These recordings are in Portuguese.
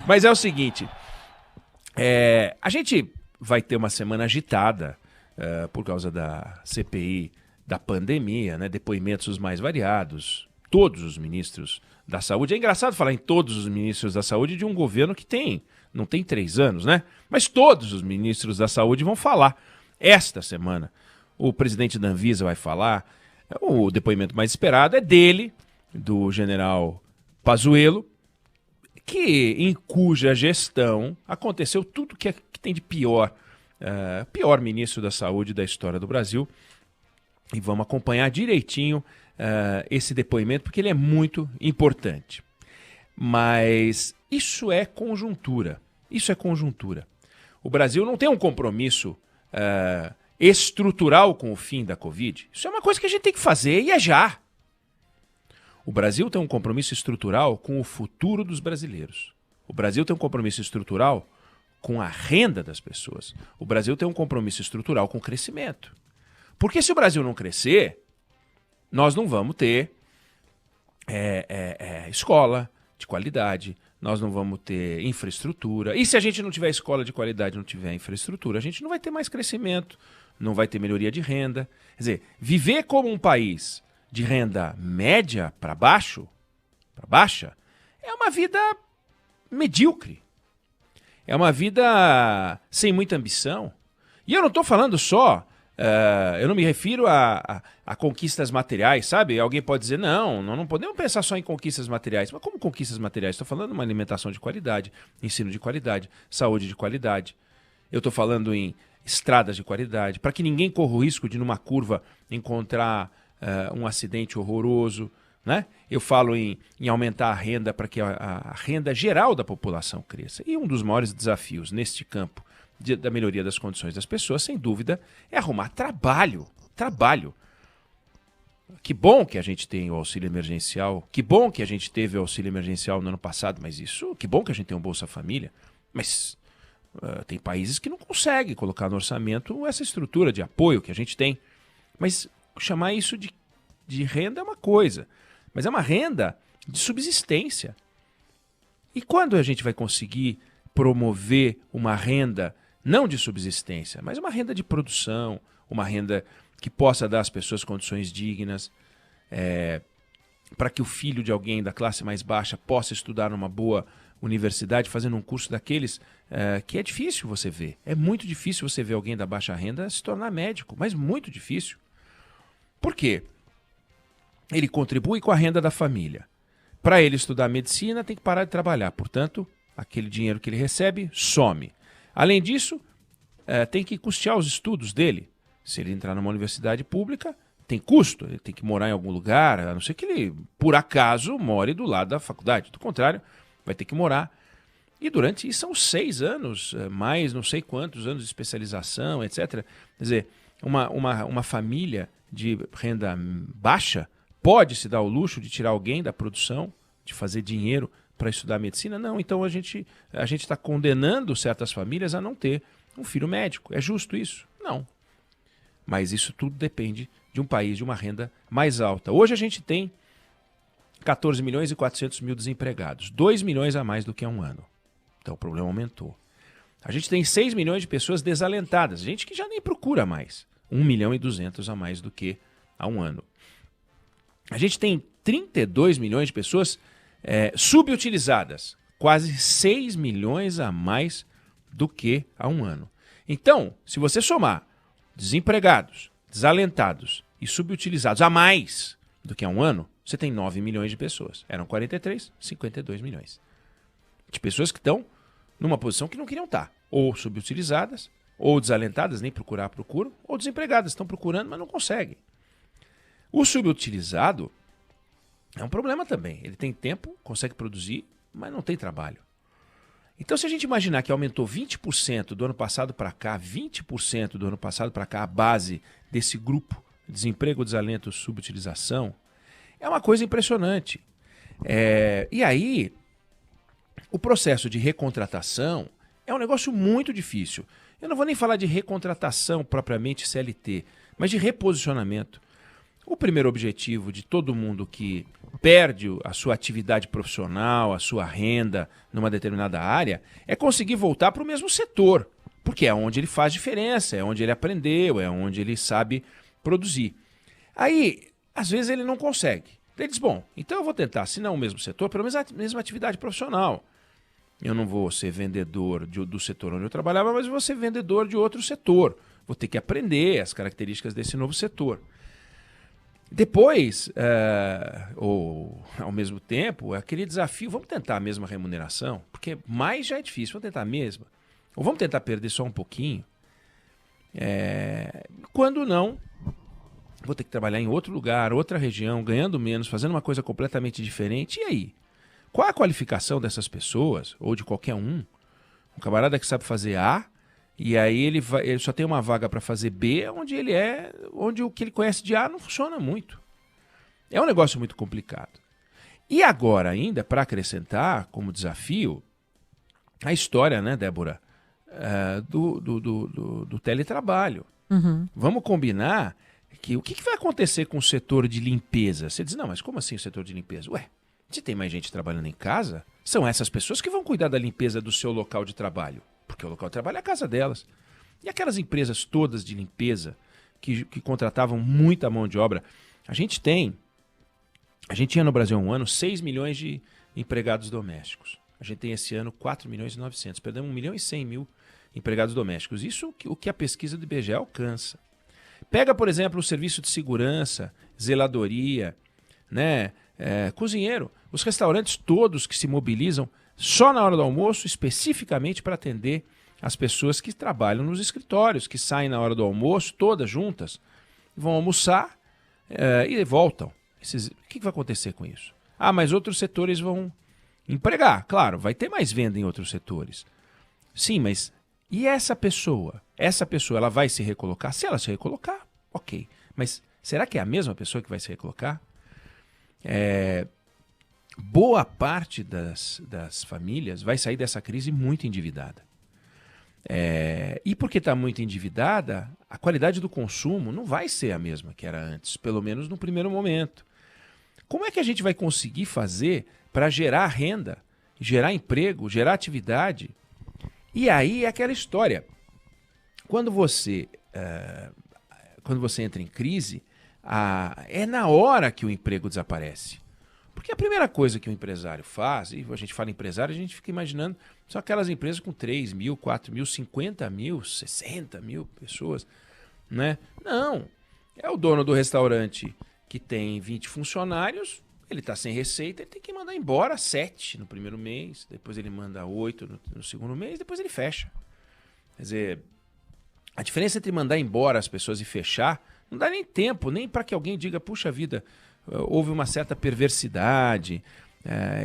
Mas é o seguinte, a gente vai ter uma semana agitada por causa da CPI da pandemia, né? Depoimentos os mais variados, todos os ministros da saúde. É engraçado falar em todos os ministros da saúde de um governo que não tem 3 anos, né? Mas todos os ministros da saúde vão falar esta semana. O presidente da Anvisa vai falar, o depoimento mais esperado é dele, do general Pazuello, em cuja gestão aconteceu tudo que tem de pior, pior ministro da saúde da história do Brasil. E vamos acompanhar direitinho esse depoimento, porque ele é muito importante. Mas isso é conjuntura. Isso é conjuntura. O Brasil não tem um compromisso estrutural com o fim da Covid. Isso é uma coisa que a gente tem que fazer e é já. O Brasil tem um compromisso estrutural com o futuro dos brasileiros. O Brasil tem um compromisso estrutural com a renda das pessoas. O Brasil tem um compromisso estrutural com o crescimento. Porque se o Brasil não crescer, nós não vamos ter escola de qualidade, nós não vamos ter infraestrutura. E se a gente não tiver escola de qualidade, não tiver infraestrutura, a gente não vai ter mais crescimento, não vai ter melhoria de renda. Quer dizer, viver como um país de renda média para baixa, é uma vida medíocre. É uma vida sem muita ambição. E eu não estou falando só... eu não me refiro a conquistas materiais, sabe? Alguém pode dizer, não podemos pensar só em conquistas materiais. Mas como conquistas materiais? Estou falando de uma alimentação de qualidade, ensino de qualidade, saúde de qualidade. Eu estou falando em estradas de qualidade, para que ninguém corra o risco de, numa curva, encontrar um acidente horroroso, né? Eu falo em aumentar a renda para que a renda geral da população cresça. E um dos maiores desafios neste campo da melhoria das condições das pessoas, sem dúvida, é arrumar trabalho. Trabalho. Que bom que a gente tem o auxílio emergencial, que bom que a gente teve o auxílio emergencial no ano passado, mas que bom que a gente tem um Bolsa Família, mas tem países que não conseguem colocar no orçamento essa estrutura de apoio que a gente tem. Mas chamar isso de renda é uma coisa, mas é uma renda de subsistência. E quando a gente vai conseguir promover uma renda não de subsistência, mas uma renda de produção, uma renda que possa dar às pessoas condições dignas, para que o filho de alguém da classe mais baixa possa estudar numa boa universidade, fazendo um curso daqueles que é difícil você ver. É muito difícil você ver alguém da baixa renda se tornar médico, mas muito difícil. Por quê? Ele contribui com a renda da família. Para ele estudar medicina, tem que parar de trabalhar. Portanto, aquele dinheiro que ele recebe some. Além disso, tem que custear os estudos dele. Se ele entrar numa universidade pública, tem custo. Ele tem que morar em algum lugar, a não ser que ele, por acaso, more do lado da faculdade. Do contrário, vai ter que morar. E durante isso são 6 anos, mais não sei quantos anos de especialização, etc. Quer dizer, uma família de renda baixa pode se dar o luxo de tirar alguém da produção, de fazer dinheiro para estudar medicina? Não, então a gente está condenando certas famílias a não ter um filho médico. É justo isso? Não. Mas isso tudo depende de um país de uma renda mais alta. Hoje a gente tem 14 milhões e 400 mil desempregados, 2 milhões a mais do que há um ano. Então o problema aumentou. A gente tem 6 milhões de pessoas desalentadas, gente que já nem procura mais. 1 milhão e 200 a mais do que há um ano. A gente tem 32 milhões de pessoas subutilizadas, quase 6 milhões a mais do que há um ano. Então, se você somar desempregados, desalentados e subutilizados a mais do que há um ano, você tem 9 milhões de pessoas. Eram 43, 52 milhões. De pessoas que estão numa posição que não queriam estar. Ou subutilizadas, ou desalentadas, nem procuram, ou desempregadas, estão procurando, mas não conseguem. O subutilizado é um problema também. Ele tem tempo, consegue produzir, mas não tem trabalho. Então, se a gente imaginar que aumentou 20% do ano passado para cá, 20% do ano passado para cá, a base desse grupo, desemprego, desalento, subutilização, é uma coisa impressionante. E aí, o processo de recontratação é um negócio muito difícil. Eu não vou nem falar de recontratação propriamente CLT, mas de reposicionamento. O primeiro objetivo de todo mundo que perde a sua atividade profissional, a sua renda numa determinada área, é conseguir voltar para o mesmo setor, porque é onde ele faz diferença, é onde ele aprendeu, é onde ele sabe produzir. Aí, às vezes ele não consegue. Ele diz, bom, então eu vou tentar, se não o mesmo setor, pelo menos a mesma atividade profissional. Eu não vou ser vendedor do setor onde eu trabalhava, mas vou ser vendedor de outro setor. Vou ter que aprender as características desse novo setor. Depois, ou ao mesmo tempo, aquele desafio, vamos tentar a mesma remuneração, porque mais já é difícil, vamos tentar a mesma. Ou vamos tentar perder só um pouquinho. Quando não, vou ter que trabalhar em outro lugar, outra região, ganhando menos, fazendo uma coisa completamente diferente. E aí? Qual a qualificação dessas pessoas, ou de qualquer um? Um camarada que sabe fazer A, e aí ele só tem uma vaga para fazer B, onde o que ele conhece de A não funciona muito. É um negócio muito complicado. E agora ainda, para acrescentar como desafio, a história, né, Débora, do teletrabalho. Uhum. Vamos combinar que o que vai acontecer com o setor de limpeza? Você diz, não, mas como assim o setor de limpeza? Ué, se tem mais gente trabalhando em casa, são essas pessoas que vão cuidar da limpeza do seu local de trabalho. Porque o local de trabalho é a casa delas. E aquelas empresas todas de limpeza que contratavam muita mão de obra. A gente tinha no Brasil um ano 6 milhões de empregados domésticos. A gente tem esse ano 4 milhões e 900. Perdemos 1 milhão e 100 mil empregados domésticos. Isso o que a pesquisa do IBGE alcança. Pega, por exemplo, o serviço de segurança, zeladoria, né? Cozinheiro. Os restaurantes todos que se mobilizam só na hora do almoço, especificamente para atender as pessoas que trabalham nos escritórios, que saem na hora do almoço, todas juntas, vão almoçar e voltam. O que vai acontecer com isso? Ah, mas outros setores vão empregar. Claro, vai ter mais venda em outros setores. Sim, mas e essa pessoa? Essa pessoa, ela vai se recolocar? Se ela se recolocar, ok. Mas será que é a mesma pessoa que vai se recolocar? Boa parte das famílias vai sair dessa crise muito endividada. E porque está muito endividada, a qualidade do consumo não vai ser a mesma que era antes, pelo menos no primeiro momento. Como é que a gente vai conseguir fazer para gerar renda, gerar emprego, gerar atividade? E aí é aquela história. Quando você entra em crise, é na hora que o emprego desaparece. Porque a primeira coisa que o empresário faz, e a gente fala empresário, a gente fica imaginando, são aquelas empresas com 3 mil, 4 mil, 50 mil, 60 mil pessoas, né? Não, é o dono do restaurante que tem 20 funcionários, ele está sem receita, ele tem que mandar embora 7 no primeiro mês, depois ele manda 8 no segundo mês, depois ele fecha. Quer dizer, a diferença entre mandar embora as pessoas e fechar, não dá nem tempo, nem para que alguém diga, puxa vida, houve uma certa perversidade,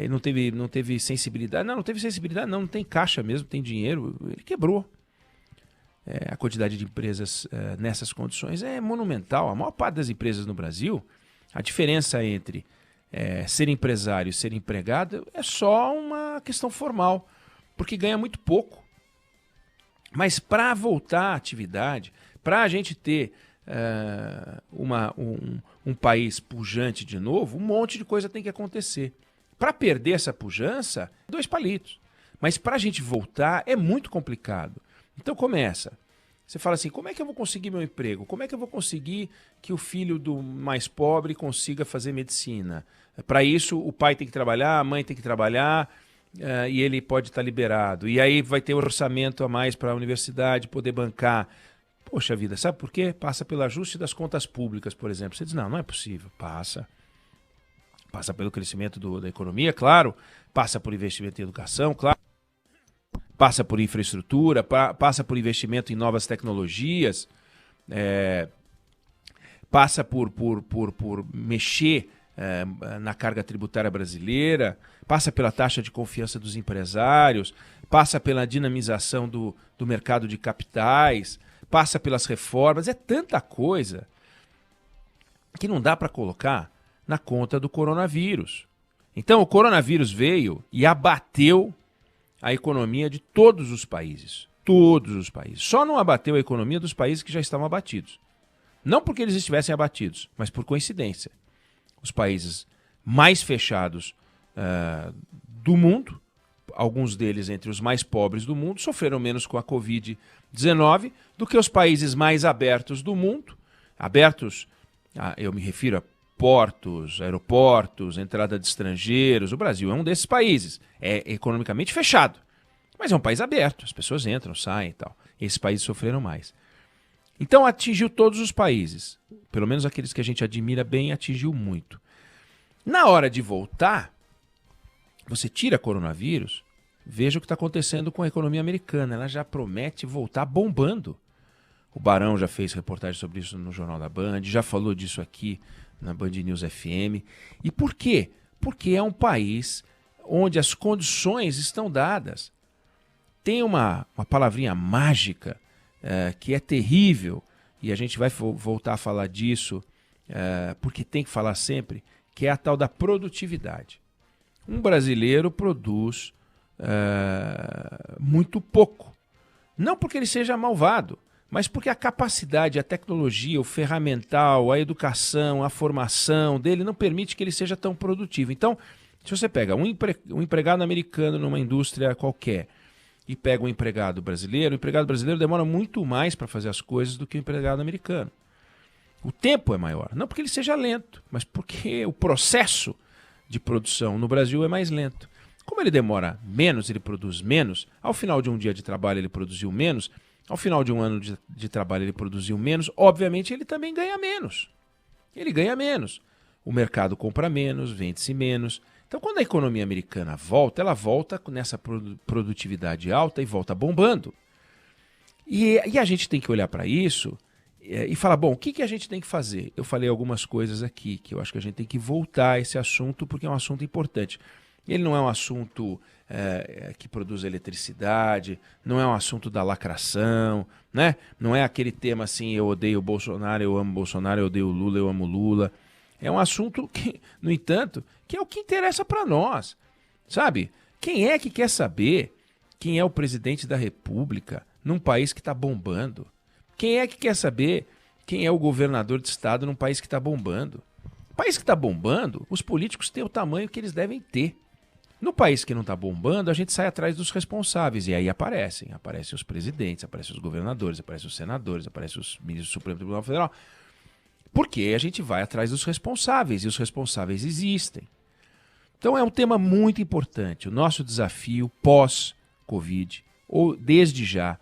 não teve sensibilidade. Não teve sensibilidade, não tem caixa mesmo, tem dinheiro, ele quebrou. A quantidade de empresas nessas condições é monumental. A maior parte das empresas no Brasil, a diferença entre ser empresário e ser empregado é só uma questão formal, porque ganha muito pouco. Mas para voltar à atividade, para a gente ter um país pujante de novo, um monte de coisa tem que acontecer. Para perder essa pujança, 2 palitos. Mas para a gente voltar é muito complicado. Então começa. Você fala assim, como é que eu vou conseguir meu emprego? Como é que eu vou conseguir que o filho do mais pobre consiga fazer medicina? Para isso, o pai tem que trabalhar, a mãe tem que trabalhar, e ele pode estar liberado. E aí vai ter orçamento a mais para a universidade poder bancar. Poxa vida, sabe por quê? Passa pelo ajuste das contas públicas, por exemplo. Você diz, não é possível. Passa pelo crescimento da economia, claro. Passa por investimento em educação, claro. Passa por infraestrutura, passa por investimento em novas tecnologias, passa por mexer na carga tributária brasileira, passa pela taxa de confiança dos empresários, passa pela dinamização do mercado de capitais, passa pelas reformas, é tanta coisa que não dá para colocar na conta do coronavírus. Então o coronavírus veio e abateu a economia de todos os países. Todos os países. Só não abateu a economia dos países que já estavam abatidos. Não porque eles estivessem abatidos, mas por coincidência. Os países mais fechados do mundo, alguns deles entre os mais pobres do mundo, sofreram menos com a Covid-19 do que os países mais abertos do mundo. Abertos, eu me refiro a portos, aeroportos, entrada de estrangeiros. O Brasil é um desses países. É economicamente fechado, mas é um país aberto. As pessoas entram, saem e tal. Esses países sofreram mais. Então atingiu todos os países. Pelo menos aqueles que a gente admira bem, atingiu muito. Na hora de voltar, você tira coronavírus, veja o que está acontecendo com a economia americana. Ela já promete voltar bombando. O Barão já fez reportagem sobre isso no Jornal da Band, já falou disso aqui na Band News FM. E por quê? Porque é um país onde as condições estão dadas. Tem uma palavrinha mágica que é terrível, e a gente vai voltar a falar disso, porque tem que falar sempre, que é a tal da produtividade. Um brasileiro produz muito pouco. Não porque ele seja malvado, mas porque a capacidade, a tecnologia, o ferramental, a educação, a formação dele não permite que ele seja tão produtivo. Então, se você pega um empregado americano numa indústria qualquer e pega um empregado brasileiro, o empregado brasileiro demora muito mais para fazer as coisas do que o empregado americano. O tempo é maior, não porque ele seja lento, mas porque o processo de produção no Brasil é mais lento. Como ele demora menos, ele produz menos, ao final de um dia de trabalho ele produziu menos, ao final de um ano de trabalho ele produziu menos, obviamente ele também ganha menos. Ele ganha menos. O mercado compra menos, vende-se menos. Então quando a economia americana volta, ela volta nessa produtividade alta e volta bombando. E a gente tem que olhar para isso e falar, bom, o que a gente tem que fazer? Eu falei algumas coisas aqui que eu acho que a gente tem que voltar a esse assunto porque é um assunto importante. Ele não é um assunto que produz eletricidade, não é um assunto da lacração, né? Não é aquele tema assim, eu odeio o Bolsonaro, eu amo Bolsonaro, eu odeio o Lula, eu amo Lula. É um assunto que, no entanto, que é o que interessa para nós, sabe? Quem é que quer saber quem é o presidente da República num país que está bombando? Quem é que quer saber quem é o governador de estado num país que está bombando? O país que está bombando, os políticos têm o tamanho que eles devem ter. No país que não está bombando, a gente sai atrás dos responsáveis. E aí aparecem os presidentes, aparecem os governadores, aparecem os senadores, aparecem os ministros do Supremo Tribunal Federal. Porque a gente vai atrás dos responsáveis, e os responsáveis existem. Então é um tema muito importante. O nosso desafio pós-Covid, ou desde já,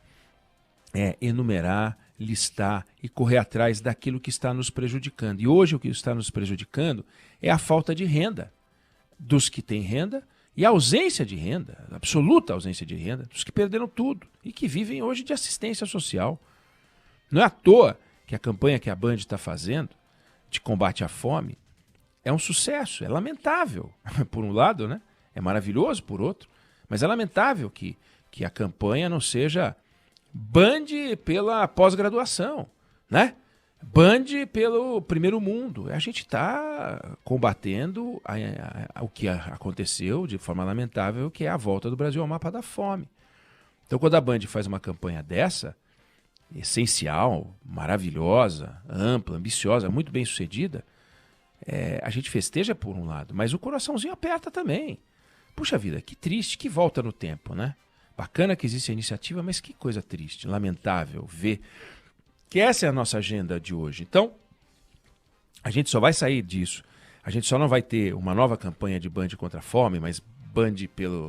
é enumerar, listar e correr atrás daquilo que está nos prejudicando. E hoje o que está nos prejudicando é a falta de renda dos que têm renda e a ausência de renda, a absoluta ausência de renda, dos que perderam tudo e que vivem hoje de assistência social. Não é à toa que a campanha que a Band está fazendo de combate à fome é um sucesso, é lamentável, por um lado, né? É maravilhoso por outro, mas é lamentável que a campanha não seja Band pela pós-graduação, né? Band pelo primeiro mundo. A gente está combatendo o que aconteceu de forma lamentável, que é a volta do Brasil ao mapa da fome. Então, quando a Band faz uma campanha dessa, essencial, maravilhosa, ampla, ambiciosa, muito bem sucedida, a gente festeja por um lado, mas o coraçãozinho aperta também. Puxa vida, que triste, que volta no tempo, né? Bacana que existe a iniciativa, mas que coisa triste, lamentável ver que essa é a nossa agenda de hoje. Então, a gente só vai sair disso. A gente só não vai ter uma nova campanha de Band contra a fome, mas Band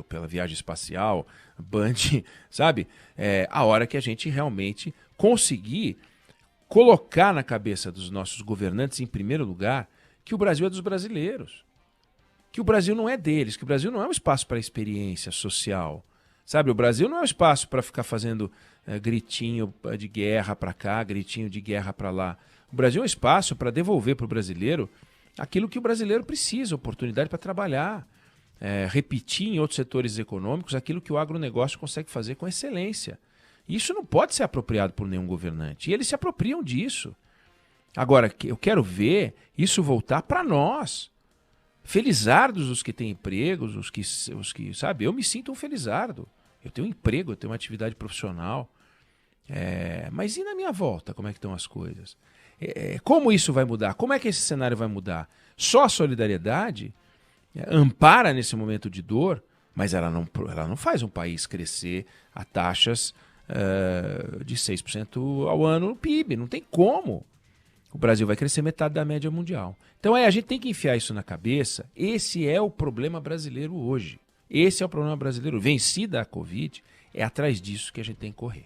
pela viagem espacial, Band, sabe? A hora que a gente realmente conseguir colocar na cabeça dos nossos governantes, em primeiro lugar, que o Brasil é dos brasileiros. Que o Brasil não é deles, que o Brasil não é um espaço para experiência social. Sabe, o Brasil não é um espaço para ficar fazendo gritinho de guerra para cá, gritinho de guerra para lá. O Brasil é um espaço para devolver para o brasileiro aquilo que o brasileiro precisa, oportunidade para trabalhar, repetir em outros setores econômicos aquilo que o agronegócio consegue fazer com excelência. Isso não pode ser apropriado por nenhum governante. E eles se apropriam disso. Agora, eu quero ver isso voltar para nós. Felizardos os que têm empregos, os que, sabe, eu me sinto um felizardo. Eu tenho um emprego, eu tenho uma atividade profissional. Mas e na minha volta, como é que estão as coisas? Como isso vai mudar? Como é que esse cenário vai mudar? Só a solidariedade ampara nesse momento de dor, mas ela não faz um país crescer a taxas de 6% ao ano no PIB. Não tem como. O Brasil vai crescer metade da média mundial. Então a gente tem que enfiar isso na cabeça. Esse é o problema brasileiro hoje. Esse é o problema brasileiro. Vencida a Covid, é atrás disso que a gente tem que correr.